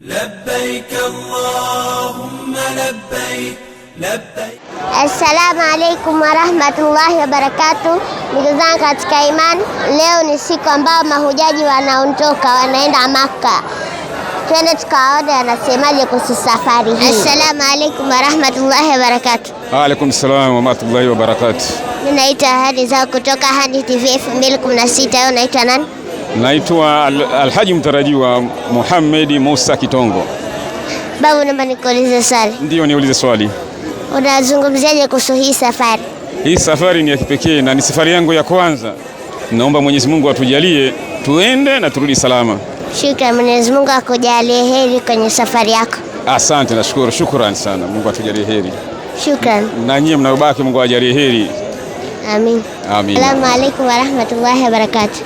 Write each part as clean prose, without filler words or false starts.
لبيك اللهم لبيك لبيك. Assalamu alaikum warahmatullahi wabarakatuh. Ndugu zangu katika imani, leo ni siku ambao mahujaji wanaondoka wanaenda Makka. Twende tukaone anasemaje kuhusu safari hii. Assalamu alaikum warahmatullahi wabarakatuh. Wa alaikum salam warahmatullahi wabarakatuh. Mimi naitwa Hadi Zao kutoka Hani TV 2016. Wewe unaitwa nani? Naitwa Alhaji mtarajiwa Muhammad Musa Kitongo. Babu, naomba nikuulize swali. Ndio, niulize swali. Unazungumziaje kuhusu hii safari? Hii safari ni ya kipekee na ni safari yangu ya kwanza. Naomba Mwenyezi Mungu atujalie tuende na turudi salama. Shukrani, Mwenyezi Mungu akujalie heri kwenye safari yako. Asante, nashukuru. Shukrani sana. Mungu atujalie heri. Shukrani. Na nyinyi mnaobaki Mungu awajalie heri. Amin. Amin. Assalamu alaykum wa rahmatullahi wa barakatuh.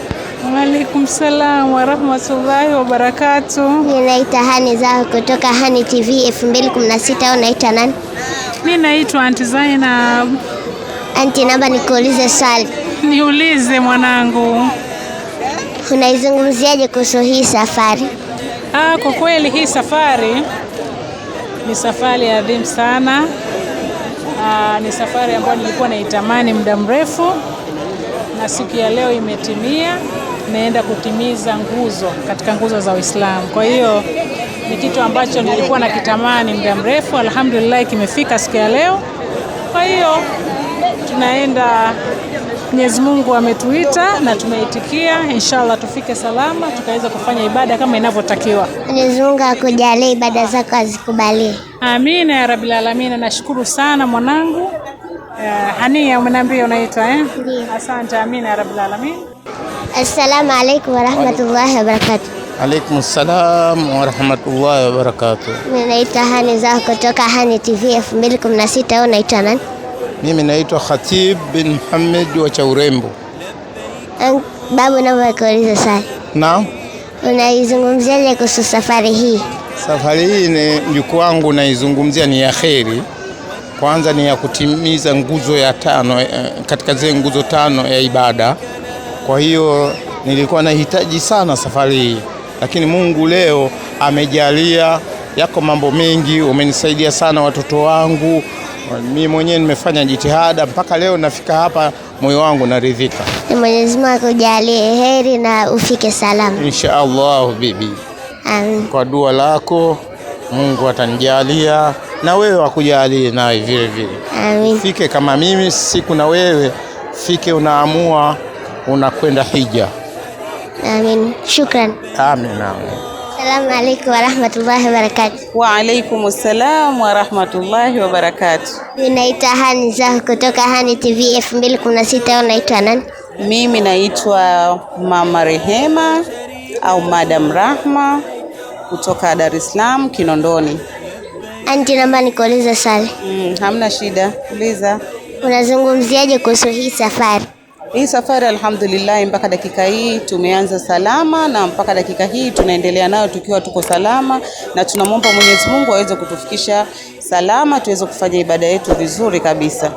Wa alaikum salam wa rahmatullahi wa barakatuh. Mimi naitwa Hani Zao kutoka Hani TV 2016. Wewe unaitwa nani? Mimi naitwa Aunti Zainab. Aunti, naomba nikuulize swali. Niulize mwanangu. Unaizungumziaje kuhusu hii safari? Kwa kweli hii safari ni safari adhimu sana. Ni safari ambayo nilikuwa naitamani muda mrefu, na siku ya leo imetimia. Naenda kutimiza nguzo katika nguzo za Uislamu. Kwa hiyo ni kitu ambacho nilikuwa nakitamani muda mrefu. Alhamdulillah kimefika siku ya leo. Kwa hiyo tunaenda, Mwenyezi Mungu ametuita na tumeitikia. Inshallah tufike salama tukaweza kufanya ibada kama inavyotakiwa. Mwenyezi Mungu akujalie ibada zako azikubalie. Amina ya Rabbil Alamin. Nashukuru sana mwanangu. Hania umeniambia unaitwa eh? Ndiyo. Asante. Amina ya Rabbil Alamin. Assalamu alaykum wa rahmatullahi wa barakatuh. Alaikum salam wa rahmatullahi wa barakatuh. Mimi naitwa Hani Zao kutoka Hani TV 2016. Wewe unaitwa nani? Mimi naitwa Khatib bin Muhammad wa Chaurembo. Babu, naomba nikuulize swali. Naam. Unaizungumziaje kuhusu safari hii? Safari hii ni mjukuu wangu naizungumzia ni ya kheri. Kwanza ni ya kutimiza nguzo ya tano katika zile nguzo tano ya ibada. Kwa hiyo nilikuwa nahitaji sana safari hii, lakini Mungu leo amejalia. Yako mambo mengi, umenisaidia sana watoto wangu. Mimi mwenyewe nimefanya jitihada mpaka leo nafika hapa, moyo wangu naridhika. Mwenyezi Mungu akujalie heri na ufike salama. Insha Allah bibi. Amin. Kwa dua lako Mungu atanijalia na wewe akujalie naye vile vile. Amin. Fike kama mimi siku na wewe fike unaamua unakwenda hija. Amin. Shukran. Amin. Assalamu alaykum wa rahmatullahi wa barakatuh. Wa alaikum salam wa rahmatullahi wa barakatuh. Mimi naitwa Hani Zao kutoka Hani TV 2016. Unaitwa nani? Mimi naitwa Mama Rehema au Madam Rahma kutoka Dar es Salaam Kinondoni. Aunti, naomba nikuulize swali. Hamna shida, uliza. Unazungumziaje kuhusu hii safari? Hii safari alhamdulillah mpaka dakika hii tumeanza salama, na mpaka dakika hii tunaendelea nayo tukiwa tuko salama, na tunamwomba Mwenyezi Mungu aweze kutufikisha salama tuweze kufanya ibada yetu vizuri kabisa.